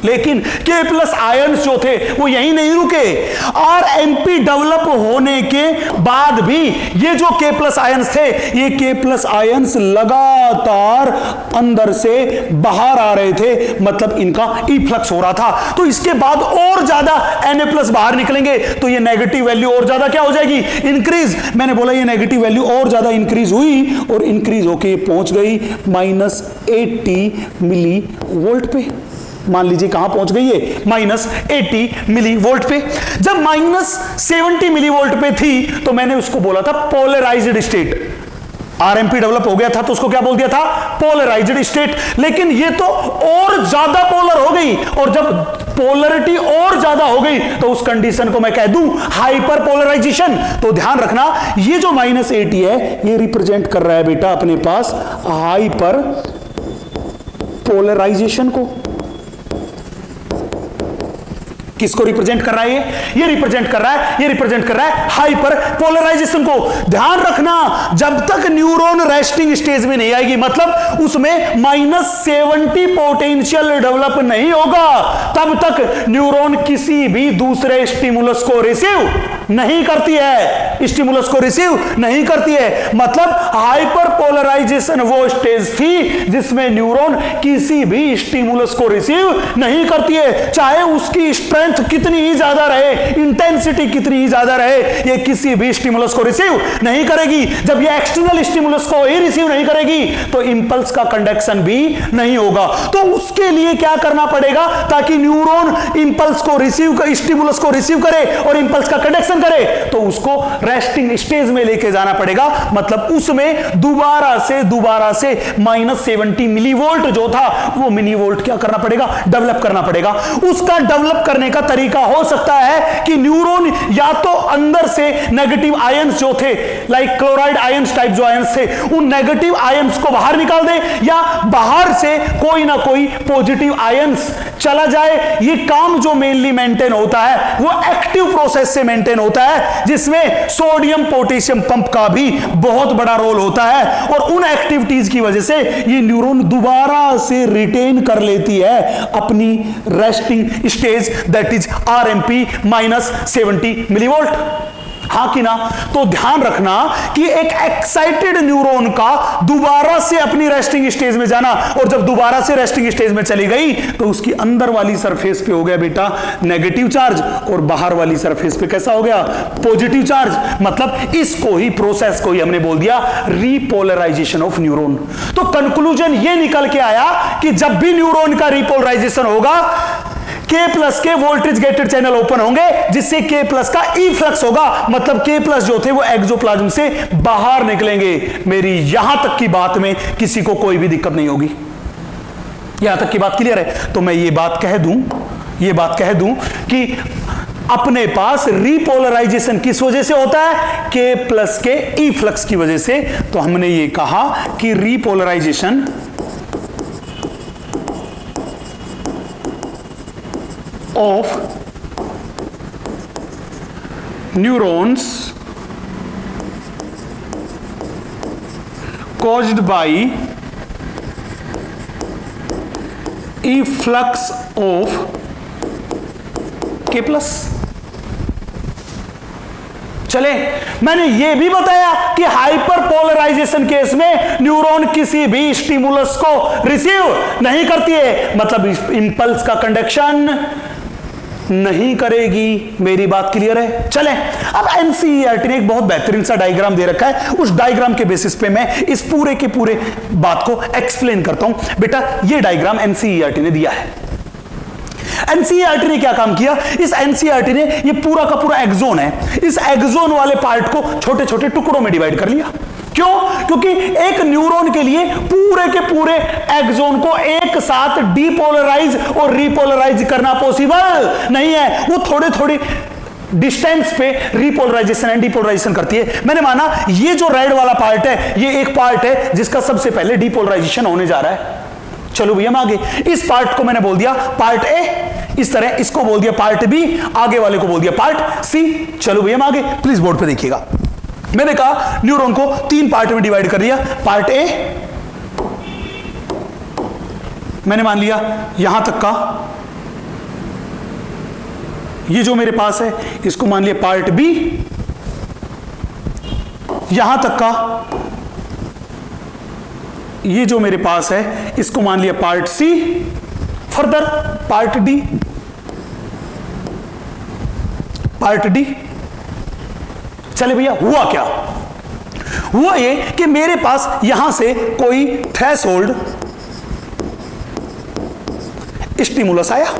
लेकिन K प्लस आयंस जो थे वो यहीं नहीं रुके। आरएमपी डेवलप होने के बाद भी ये जो K प्लस आयंस थे, ये K प्लस आयंस लगातार अंदर से बाहर आ रहे थे, मतलब इनका ई फ्लक्स हो रहा था। तो इसके बाद और ज्यादा Na+ बाहर निकलेंगे तो ये नेगेटिव वैल्यू और ज्यादा क्या हो जाएगी? इंक्रीज। मैंने बोला ये नेगेटिव वैल्यू और ज्यादा इंक्रीज हुई और इंक्रीज होके पहुंच गई -80 मिली वोल्ट पे। मान लीजिए कहां पहुंच गई है? -80 मिली वोल्ट पे। जब -70 मिली वोल्ट पे थी तो मैंने उसको बोला था पोलराइज्ड स्टेट। आरएमपी डेवलप हो गया था तो उसको क्या बोल दिया था? Polarised state. लेकिन ये तो और ज्यादा पोलर हो गई, और जब पोलरिटी और ज्यादा हो गई तो उस कंडीशन को मैं कह दूं हाइपर पोलराइजेशन। तो ध्यान रखना, ये जो -80 है ये रिप्रेजेंट कर रहा है बेटा अपने पास हाइपर पोलराइजेशन को। किसको रिप्रेजेंट कर रहा है? ये रिप्रेजेंट कर रहा है हाइपर पोलराइजेशन को। ध्यान रखना, जब तक न्यूरॉन रेस्टिंग स्टेज में नहीं आएगी, मतलब उसमें -70 पोटेंशियल डेवलप नहीं होगा, तब तक न्यूरॉन किसी भी दूसरे स्टिमुलस को रिसीव नहीं करती है। मतलब हाइपर पोलराइजेशन वो स्टेज थी जिसमें न्यूरॉन किसी भी स्टिमुलस को रिसीव नहीं करती है, चाहे उसकी स्ट्रेंथ कितनी ही ज्यादा रहे, इंटेंसिटी कितनी ही ज्यादा रहे, ये किसी भी स्टिमुलस को रिसीव नहीं करेगी। जब ये एक्सटर्नल स्टिमुलस को ही रिसीव नहीं करेगी तो इंपल्स का कंडक्शन भी नहीं होगा। तो उसके लिए क्या करना पड़ेगा ताकि न्यूरॉन इंपल्स को रिसीव, स्टिमुलस को रिसीव करे और इंपल्स का कंडक्शन पोलराइजेशन करे तो उसको रेस्टिंग स्टेज में लेके जाना पड़ेगा, मतलब उसमें दोबारा से -70 मिलीवोल्ट जो था वो मिली वोल्ट क्या करना पड़ेगा, डेवलप करना पड़ेगा। उसका डेवलप करने का तरीका हो सकता है कि न्यूरॉन या तो अंदर से नेगेटिव आयंस जो थे, लाइक क्लोराइड आयंस टाइप जो आयंस थे, उन नेगेटिव आयंस को बाहर निकाल दे, या बाहर से कोई ना कोई पॉजिटिव आयंस चला जाए। ये काम जो मेनली मेंटेन होता है वो एक्टिव प्रोसेस से मेंटेन होता है, जिसमें सोडियम पोटेशियम पंप का भी बहुत बड़ा रोल होता है, और उन एक्टिविटीज की वजह से ये न्यूरॉन दोबारा से रिटेन कर लेती है अपनी resting stage, that is RMP -70 millivolt. हाँ कि ना? तो ध्यान रखना कि एक एक्साइटेड न्यूरॉन का दोबारा से अपनी रेस्टिंग स्टेज में जाना, और जब दोबारा से रेस्टिंग स्टेज में चली गई तो उसकी अंदर वाली सरफेस पे हो गया बेटा नेगेटिव चार्ज, और बाहर वाली सरफेस पे कैसा हो गया, पॉजिटिव चार्ज। मतलब इसको ही, प्रोसेस को ही हमने बोल दिया रीपोलराइजेशन ऑफ न्यूरॉन। तो कंक्लूजन ये निकल के आया कि जब भी न्यूरॉन का रीपोलराइजेशन होगा, K+ के वोल्टेज गेटेड चैनल ओपन होंगे, जिससे K+ का इफ्लक्स होगा, मतलब K+ जो थे वो एक्सोप्लाज्म से बाहर निकलेंगे। मेरी यहां तक की बात में किसी को कोई भी दिक्कत नहीं होगी, यहां तक की बात क्लियर है? तो मैं ये बात कह दूं कि अपने पास रीपोलराइजेशन किस वजह से होता है, K+ के इफ्लक्स की वजह से। तो हमने ये कहा कि repolarisation of neurons caused by efflux of K+। चले, मैंने यह भी बताया कि हाइपरपोलराइजेशन केस में न्यूरॉन किसी भी स्टिमुलस को रिसीव नहीं करती है, मतलब इंपल्स का कंडक्शन नहीं करेगी। मेरी बात क्लियर है? चलें, अब एनसीईआरटी ने एक बहुत बेहतरीन सा डायग्राम दे रखा है, उस डायग्राम के बेसिस पे मैं इस पूरे के पूरे बात को एक्सप्लेन करता हूं। बेटा ये डायग्राम एनसीईआरटी ने दिया है। एनसीईआरटी ने क्या काम किया, इस एनसीईआरटी ने ये पूरा का पूरा एक्सोन है, इस एक्सोन वाले पार्ट को छोटे छोटे टुकड़ों में डिवाइड कर लिया। क्यों? क्योंकि एक न्यूरॉन के लिए पूरे के पूरे एक्सोन को एक साथ डीपोलराइज और रीपोलराइज करना पॉसिबल नहीं है, वो थोड़े थोड़े डिस्टेंस पे रीपोलराइजेशन एंड डीपोलराइजेशन करती है। मैंने माना ये जो रेड वाला पार्ट है, ये एक पार्ट है जिसका सबसे पहले डीपोलराइजेशन होने जा रहा है। चलो भैया, हम आगे इस पार्ट को मैंने बोल दिया पार्ट ए, इस तरह इसको बोल दिया पार्ट बी, आगे वाले को बोल दिया पार्ट सी। चलो भैया, हम आगे, प्लीज बोर्ड पे देखिएगा। मैंने कहा न्यूरॉन को 3 पार्ट में डिवाइड कर दिया। पार्ट ए मैंने मान लिया यहां तक का, ये जो मेरे पास है इसको मान लिया पार्ट बी, यहां तक का ये जो मेरे पास है इसको मान लिया part C, further part D, part D. चले भैया, हुआ क्या? हुआ ये कि मेरे पास यहां से कोई थ्रेशोल्ड स्टिमुलस आया,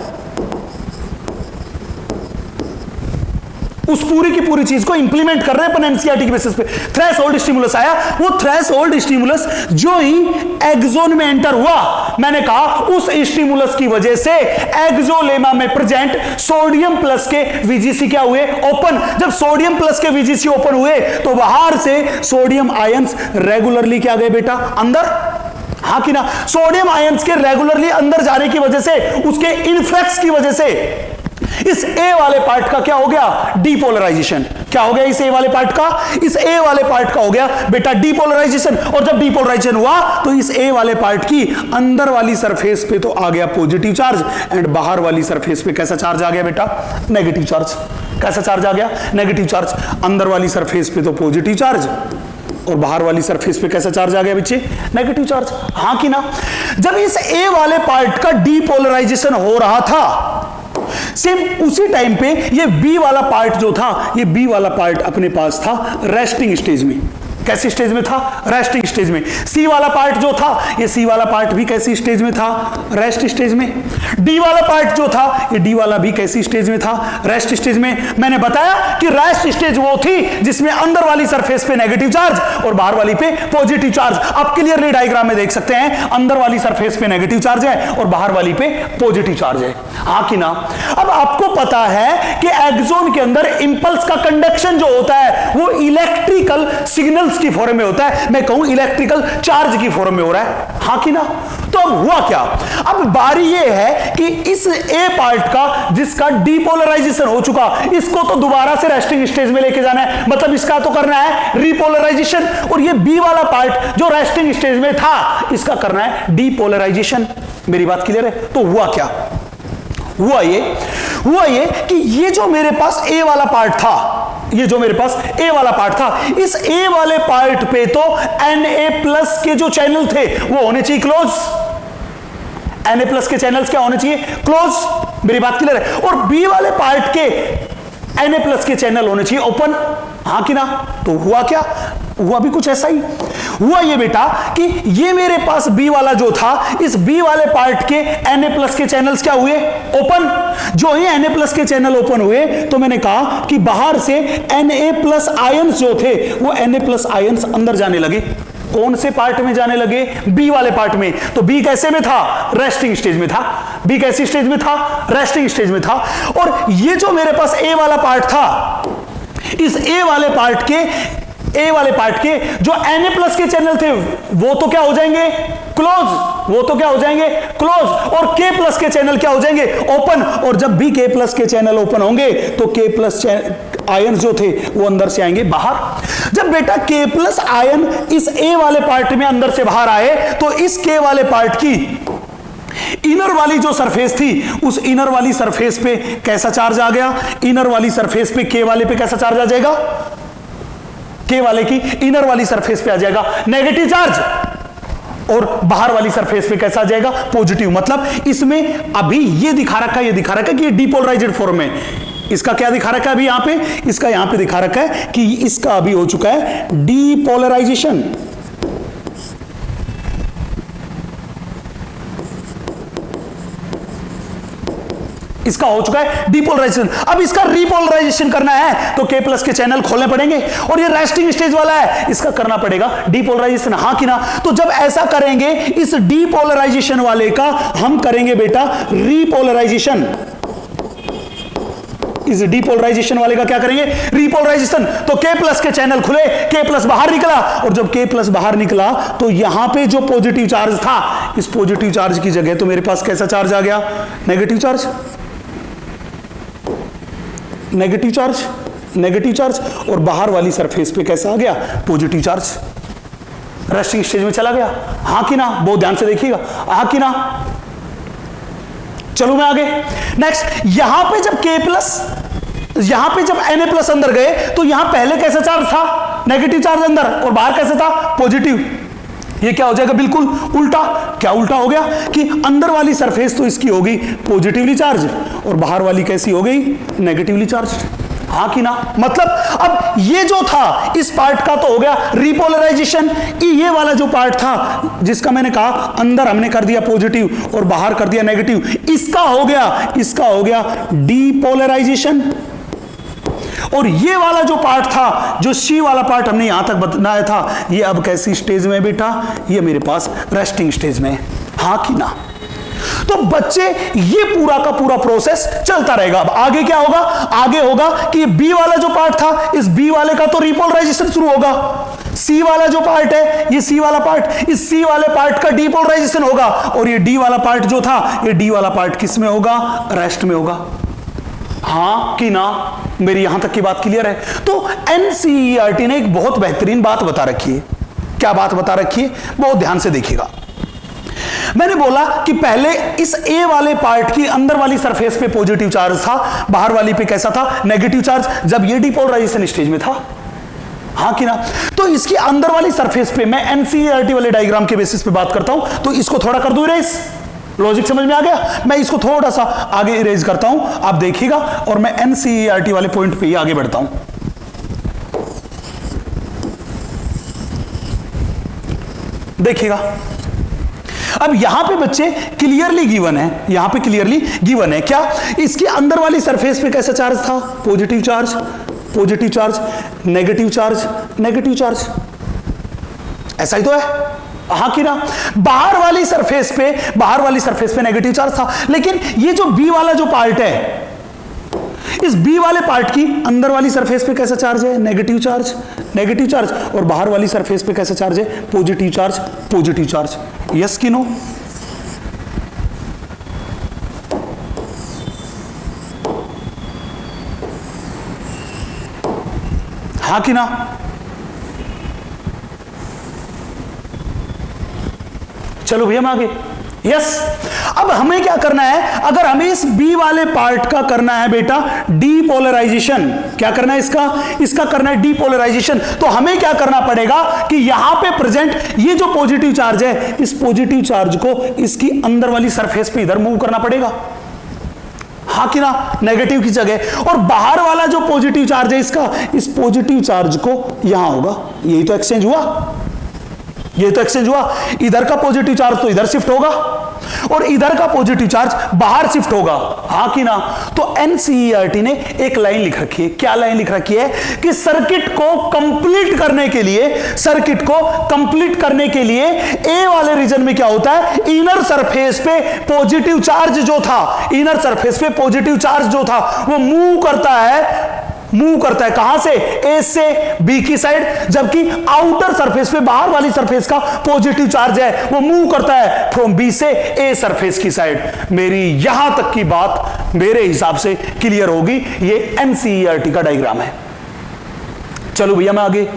उस पूरी की पूरी चीज को इंप्लीमेंट कर रहे हैं अपन एनसीईआरटी के बेसिस पे। थ्रेशोल्ड स्टिमुलस आया, वो थ्रेशोल्ड स्टिमुलस जो ही एक्सोन में एंटर हुआ, मैंने कहा उस स्टिमुलस की वजह से एक्सोलेमा में प्रेजेंट सोडियम प्लस के वीजीसी क्या हुए, ओपन। जब सोडियम प्लस के वीजीसी ओपन हुए तो बाहर से सोडियम आयंस रेगुलरली क्या गए बेटा, अंदर। हाँ कि ना? सोडियम आयंस के रेगुलरली अंदर जाने की वजह से, उसके इन्फ्लक्स की वजह से इस ए वाले पार्ट का क्या हो गया, डीपोलराइजेशन। क्या हो गया इस ए वाले पार्ट का? इस ए वाले पार्ट का हो गया बेटा डीपोलराइजेशन। और जब डीपोलराइजेशन हुआ तो इस ए वाले पार्ट की अंदर वाली सरफेस पे तो आ गया पॉजिटिव चार्ज, एंड बाहर वाली सरफेस पे कैसा चार्ज आ गया बेटा, नेगेटिव चार्ज। कैसा चार्ज आ गया, नेगेटिव चार्ज। अंदर वाली सरफेस पे तो पॉजिटिव चार्ज, और बाहर वाली सरफेस पे कैसा चार्ज आ गया बच्चे, नेगेटिव चार्ज। हाँ कि ना? जब इस ए वाले पार्ट का डीपोलराइजेशन हो रहा था, सेम उसी टाइम पे ये बी वाला पार्ट जो था, ये बी वाला पार्ट अपने पास था रेस्टिंग स्टेज में। कैसी स्टेज में था? रेस्टिंग स्टेज में। सी वाला पार्ट जो था, ये सी वाला पार्ट भी कैसी स्टेज में था? रेस्ट स्टेज में। डी वाला पार्ट जो था, ये डी वाला भी कैसी स्टेज में था? रेस्ट स्टेज में। मैंने बताया कि रेस्ट स्टेज वो थी जिसमें अंदर वाली सरफेस पे नेगेटिव चार्ज और बाहर वाली पे पॉजिटिव चार्ज। आप क्लियरली डायग्राम में देख सकते हैं, अंदर वाली सरफेस पे नेगेटिव चार्ज है और बाहर वाली पे पॉजिटिव चार्ज है। हाँ कि ना? अब आपको पता है कि एक्सॉन के अंदर इंपल्स का कंडक्शन जो होता है वो इलेक्ट्रिकल सिग्नल्स की फॉर्म में होता है, मैं कहूं इलेक्ट्रिकल चार्ज की फॉर्म में हो रहा है। हाँ कि ना? तो अब हुआ क्या? अब बारी ये है कि इस ए पार्ट का जिसका डीपोलराइजेशन हो चुका, इसको तो दोबारा से रेस्टिंग स्टेज में लेके जाना है, मतलब इसका तो करना है रीपोलराइजेशन। और ये बी वाला पार्ट जो रेस्टिंग स्टेज में था, इसका करना है डीपोलराइजेशन। मेरी बात क्लियर है? तो हुआ क्या? हुआ ये कि ये जो मेरे पास ए वाला पार्ट था, ये जो मेरे पास ए वाला पार्ट था, इस ए वाले पार्ट पे तो Na+ के जो चैनल थे वो होने चाहिए क्लोज। Na+ के चैनल्स क्या होने चाहिए? क्लोज। मेरी बात क्लियर है? और बी वाले पार्ट के Na+ के चैनल होने चाहिए ओपन। हाँ कि ना? तो हुआ क्या? हुआ भी कुछ ऐसा ही। हुआ ये बेटा कि ये मेरे पास बी वाला जो था, इस बी वाले पार्ट के Na+ के चैनल्स क्या हुए? ओपन। जो ही Na+ के चैनल ओपन हुए तो मैंने कहा कि बाहर से Na+ आयंस जो थे वो Na+ आयंस अंदर जाने लगे। कौन से पार्ट में जाने लगे? बी वाले पार्ट में। तो बी कैसे में था? रेस्टिंग स्टेज में था। बी कैसी स्टेज में था? रेस्टिंग स्टेज में था। और ये जो मेरे पास ए वाला पार्ट था, इस ए वाले पार्ट के जो Na+ के चैनल थे वो तो क्या हो जाएंगे? क्लोज। वो तो क्या हो जाएंगे? क्लोज। और K+ के चैनल क्या हो जाएंगे? ओपन। और जब भी K+ के चैनल ओपन होंगे तो K+ आयन जो थे वो अंदर से आएंगे बाहर। जब बेटा K+ आयन इस A वाले पार्ट में अंदर से बाहर आए तो इस K वाले पार्ट की इनर वाली जो सरफेस थी, उस इनर वाली सरफेस पे कैसा चार्ज आ गया? इनर वाली सरफेस पे K वाले पे कैसा चार्ज आ जाएगा? K वाले की इनर वाली सरफेस पे आ जाएगा नेगेटिव चार्ज और बाहर वाली सरफेस पे कैसा आ जाएगा? पॉजिटिव। मतलब इसमें अभी ये दिखा रखा है कि ये डीपोलराइज्ड फॉर्म है। इसका क्या दिखा रखा है अभी यहां पे? इसका यहां पे दिखा रखा है कि इसका अभी हो चुका है डीपोलराइजेशन। इसका हो चुका है डीपोलराइजेशन। अब इसका रीपोलराइजेशन करना है तो K+ के चैनल खोलने पड़ेंगे और ये रेस्टिंग स्टेज वाला है, इसका करना पड़ेगा डीपोलराइजेशन। हाँ कि ना? तो जब ऐसा करेंगे, इस डीपोलराइजेशन वाले का हम करेंगे बेटा रीपोलराइजेशन। इस डीपोलराइजेशन वाले का क्या करेंगे? रीपोलराइजेशन। तो K+ के चैनल खुले, K+ बाहर निकला और जब K+ बाहर निकला तो यहां पे जो पॉजिटिव चार्ज था, इस पॉजिटिव चार्ज की जगह तो मेरे पास कैसा चार्ज आ गया? Negative charge. नेगेटिव चार्ज और बाहर वाली सरफेस पे कैसा आ गया? Positive charge. रेस्टिंग स्टेज में चला गया। हाँ कि ना? बहुत ध्यान से देखिएगा। हाँ कि ना? चलो मैं आगे। नेक्स्ट, यहां पे जब Na+ अंदर गए तो यहां पहले कैसा चार्ज था? नेगेटिव चार्ज अंदर और बाहर कैसा था? पॉजिटिव। ये क्या हो जाएगा? बिल्कुल उल्टा। क्या उल्टा हो गया कि अंदर वाली सरफेस तो इसकी होगी पॉजिटिवली चार्ज और बाहर वाली कैसी हो गई? Negatively charge. हाँ कि ना? मतलब अब ये जो था इस पार्ट का तो हो गया रीपोलराइजेशन। ये वाला जो पार्ट था जिसका मैंने कहा अंदर हमने कर दिया पॉजिटिव और बाहर कर दिया नेगेटिव, इसका हो गया डीपोलराइजेशन। और ये वाला जो पार्ट था, जो सी वाला पार्ट हमने यहां तक बताया था, ये अब कैसी स्टेज में बेटा? ये मेरे पास रेस्टिंग स्टेज में। हाँ कि ना? तो बच्चे ये पूरा का पूरा प्रोसेस चलता रहेगा। अब आगे क्या होगा? आगे होगा कि बी वाला जो पार्ट था, इस बी वाले का तो रीपोलराइजेशन शुरू होगा। सी वाला जो पार्ट है, ये सी वाला पार्ट, इस सी वाले पार्ट का डीपोलराइजेशन होगा और ये डी वाला पार्ट जो था, ये डी वाला पार्ट किस में होगा? रेस्ट में होगा। हाँ कि ना? मेरी यहां तक की बात क्लियर है? तो एनसीईआरटी ने एक बहुत बेहतरीन बात बता रखी है। क्या बात बता रखी है? बहुत ध्यान से देखिएगा। मैंने बोला कि पहले इस ए वाले पार्ट की अंदर वाली सरफेस पे पॉजिटिव चार्ज था, बाहर वाली पे कैसा था? नेगेटिव चार्ज, जब ये डीपोलराइजेशन स्टेज में था। हाँ कि ना? तो इसकी अंदर वाली सरफेस पे मैं एनसीईआरटी वाले डायग्राम के बेसिस पे बात करता हूं, तो इसको थोड़ा कर दूं इरेज। लॉजिक समझ में आ गया? मैं इसको थोड़ा सा आगे इरेज करता हूं, आप देखिएगा, और मैं एनसीईआरटी वाले पॉइंट पे ही आगे बढ़ता हूं। देखिएगा, अब यहां पे बच्चे क्लियरली गिवन है, यहां पे क्लियरली गिवन है क्या, इसके अंदर वाली सरफेस पे कैसा चार्ज था, positive charge, positive charge, negative charge, negative charge, ऐसा ही तो है, हाँ कि ना। बाहर वाली सरफेस पे नेगेटिव चार्ज था, लेकिन ये जो बी वाला जो पार्ट है, इस बी वाले पार्ट की अंदर वाली सरफेस पे कैसा चार्ज है, नेगेटिव चार्ज, नेगेटिव चार्ज, और बाहर वाली सरफेस पे कैसा चार्ज है, positive charge, positive charge. Yes कि नो? हाँ कि ना? चलो भैया हम आगे। यस, अब हमें क्या करना है, अगर हमें इस बी वाले पार्ट का करना है बेटा डीपोलराइजेशन, क्या करना है इसका करना है डीपोलराइजेशन, तो हमें क्या करना पड़ेगा कि यहां पे प्रेजेंट ये जो पॉजिटिव चार्ज है, इस पॉजिटिव चार्ज को इसकी अंदर वाली सरफेस पे इधर मूव करना पड़ेगा, हाँ कि ना, नेगेटिव की जगह, और बाहर वाला जो पॉजिटिव चार्ज है इसका, इस पॉजिटिव चार्ज को यहां होगा, यही तो एक्सचेंज हुआ, ये तो एक्सचेंज हुआ, इधर का पॉजिटिव चार्ज तो इधर शिफ्ट होगा और इधर का पॉजिटिव चार्ज बाहर शिफ्ट होगा, हाँ कि ना। तो एनसीईआरटी ने एक लाइन लिख रखी है, क्या लाइन लिख रखी है कि सर्किट को कंप्लीट करने के लिए ए वाले रीजन में क्या होता है, इनर सरफेस पे पॉजिटिव चार्ज जो था वो मूव करता है कहां से, ए से बी की साइड, जबकि आउटर सरफेस पे बाहर वाली सरफेस का पॉजिटिव चार्ज है वो मूव करता है फ्रॉम बी से ए सरफेस की साइड। मेरी यहां तक की बात मेरे हिसाब से क्लियर होगी, ये एनसीईआरटी का डायग्राम है। चलो भैया मैं आगे,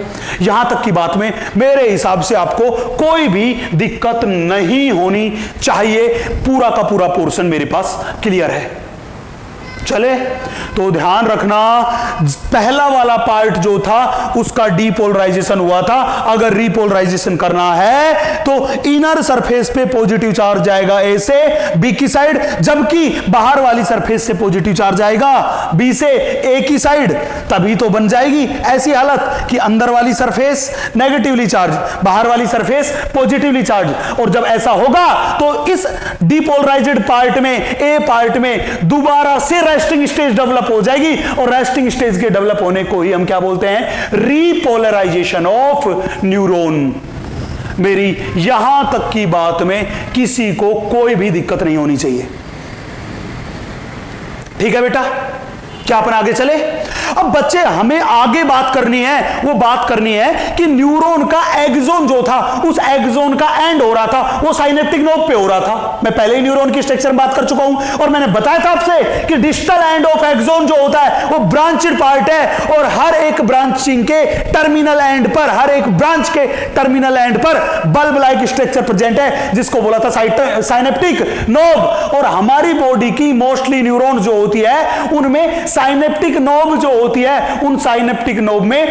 यहां तक की बात में मेरे हिसाब से आपको कोई भी दिक्कत नहीं होनी चाहिए, पूरा का पूरा पोर्शन मेरे पास क्लियर है। चले तो ध्यान रखना, पहला वाला पार्ट जो था उसका डीपोलराइजेशन हुआ था, अगर रीपोलराइजेशन करना है तो इनर सरफेस पे पॉजिटिव चार्ज जाएगा ए से बी की साइड, जबकि बाहर वाली सरफेस से पॉजिटिव चार्ज आएगा बी से ए की साइड, तभी तो बन जाएगी ऐसी हालत कि अंदर वाली सरफेस नेगेटिवली चार्ज, बाहर वाली सरफेस पॉजिटिवली चार्ज। और जब ऐसा होगा तो इस डीपोलराइज्ड पार्ट में, ए पार्ट में दोबारा से रेस्टिंग स्टेज डेवलप हो जाएगी, और रेस्टिंग स्टेज के डेवलप होने को ही हम क्या बोलते हैं, रीपोलराइजेशन ऑफ न्यूरॉन। मेरी यहां तक की बात में किसी को कोई भी दिक्कत नहीं होनी चाहिए, ठीक है बेटा। क्या अपन आगे चले? अब बच्चे हमें आगे बात करनी है, वो बात करनी है कि न्यूरॉन का एक्सोन जो था, उस एक्सोन का एंड हो रहा था वो साइनेप्टिक नोब पे हो रहा था। मैं पहले ही न्यूरॉन की स्ट्रक्चर में बात कर चुका हूं, और मैंने बताया था आपसे कि डिस्टल एंड ऑफ एक्सोन जो होता है वो ब्रांचड पार्ट है, और हर एक ब्रांचिंग के टर्मिनल एंड पर, हर एक ब्रांच के टर्मिनल एंड पर बल्ब लाइक स्ट्रक्चर प्रेजेंट है, जिसको बोला था साइनेप्टिक नोब। और हमारी बॉडी की मोस्टली न्यूरॉन जो होती है उनमें साइनेप्टिक नोब जो होती है, उन साइनेप्टिक नोब में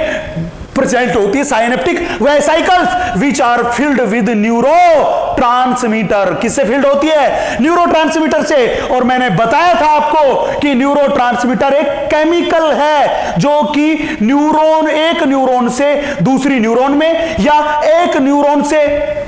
प्रेजेंट होती है synaptic vesicles which are filled with neurotransmitter. किससे फिल्ड होती है? न्यूरो ट्रांसमीटर से। और मैंने बताया था आपको कि न्यूरो ट्रांसमीटर एक केमिकल है जो कि एक न्यूरॉन से दूसरी न्यूरॉन में, या एक न्यूरॉन से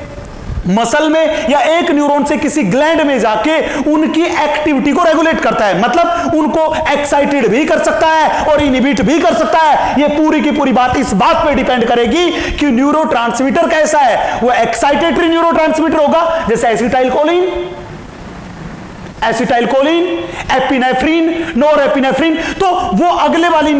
मसल में, या एक न्यूरॉन से किसी ग्लैंड में जाके उनकी एक्टिविटी को रेगुलेट करता है, मतलब उनको एक्साइटेड भी कर सकता है और इनहिबिट भी कर सकता है। ये पूरी की पूरी बात इस बात पे डिपेंड करेगी कि न्यूरोट्रांसमीटर कैसा है। वो एक्साइटेटरी न्यूरोट्रांसमीटर होगा जैसे एसिटाइलकोलिन, एपिनेफ्रिन, नोरेपिनेफ्रिन, तो वो अगले वाली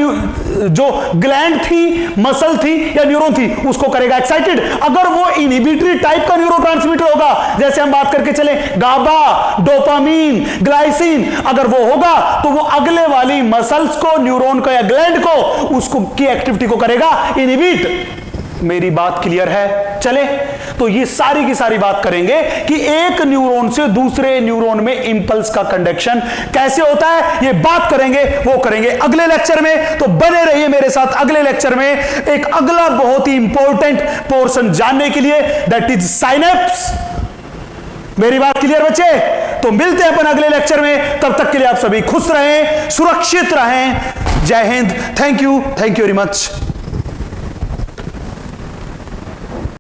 जो ग्लैंड थी, मसल थी या न्यूरॉन थी उसको करेगा एक्साइटेड। अगर वो इनहिबिटरी टाइप का न्यूरोट्रांसमीटर होगा, जैसे हम बात करके चले गाबा, डोपामीन, ग्लाइसिन, अगर वो होगा तो वो अगले वाली मसल्स को, न्यूरॉन को या ग्लैंड को, उसको की एक्टिविटी को करेगा इनहिबिट। मेरी बात क्लियर है? चले तो ये सारी की सारी बात करेंगे कि एक न्यूरॉन से दूसरे न्यूरॉन में इंपल्स का कंडक्शन कैसे होता है, ये बात करेंगे, वो करेंगे अगले लेक्चर में। तो बने रहिए मेरे साथ अगले लेक्चर में एक अगला बहुत ही इंपॉर्टेंट पोर्शन जानने के लिए, दैट इज साइनेप्स। मेरी बात क्लियर बच्चे? तो मिलते हैं अपन अगले लेक्चर में, तब तक के लिए आप सभी खुश रहें, सुरक्षित रहें। जय Hind, thank you very much.